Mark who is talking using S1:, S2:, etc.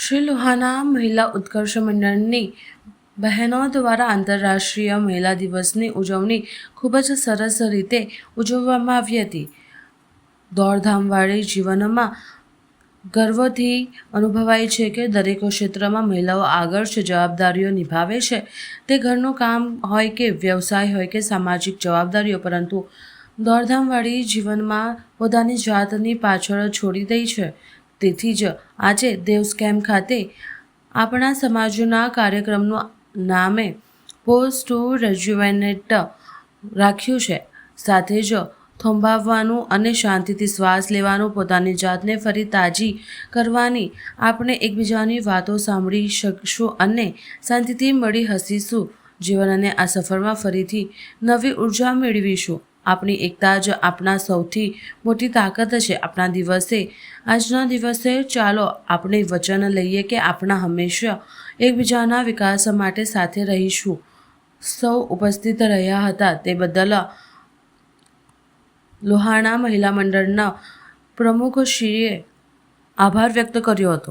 S1: શ્રી લોહાણા મહિલા ઉત્કર્ષ મંડળની બહેનો દ્વારા આંતરરાષ્ટ્રીય મહિલા દિવસની ઉજવણી ખૂબ જ સરસ રીતે ઉજવવામાં આવી હતી. દોડધામવાળી જીવનમાં ગર્વથી અનુભવાય છે કે દરેક ક્ષેત્રમાં મહિલાઓ આગળ છે, જવાબદારીઓ નિભાવે છે. તે ઘરનું કામ હોય કે વ્યવસાય હોય કે સામાજિક જવાબદારીઓ, પરંતુ દોડધામવાળી જીવનમાં પોતાની જાતની પાછળ છોડી દે છે. તેથી જ આજે દેવ્સ કેમ્પ ખાતે આપણા સમાજના કાર્યક્રમનું નામે પોઝ ટુ રેજ્યુવેનેટ રાખ્યું છે. સાથે જ થોભાવવાનું અને શાંતિથી શ્વાસ લેવાનું, પોતાની જાતને ફરી તાજી કરવાની, આપણે એકબીજાની વાતો સાંભળી શકશું અને શાંતિથી મળી હસીશું. જીવન અને આ સફરમાં ફરીથી નવી ઉર્જા મેળવીશું. આપણી એકતા જ આપણા સૌથી મોટી તાકાત છે. આજના દિવસે ચાલો આપણે વચન લઈએ કે આપણે હંમેશા એકબીજાના વિકાસ માટે સાથે રહીશું. સૌ ઉપસ્થિત રહ્યા હતા તે બદલ લોહાણા મહિલા મંડળના પ્રમુખશ્રીએ આભાર વ્યક્ત કર્યો હતો.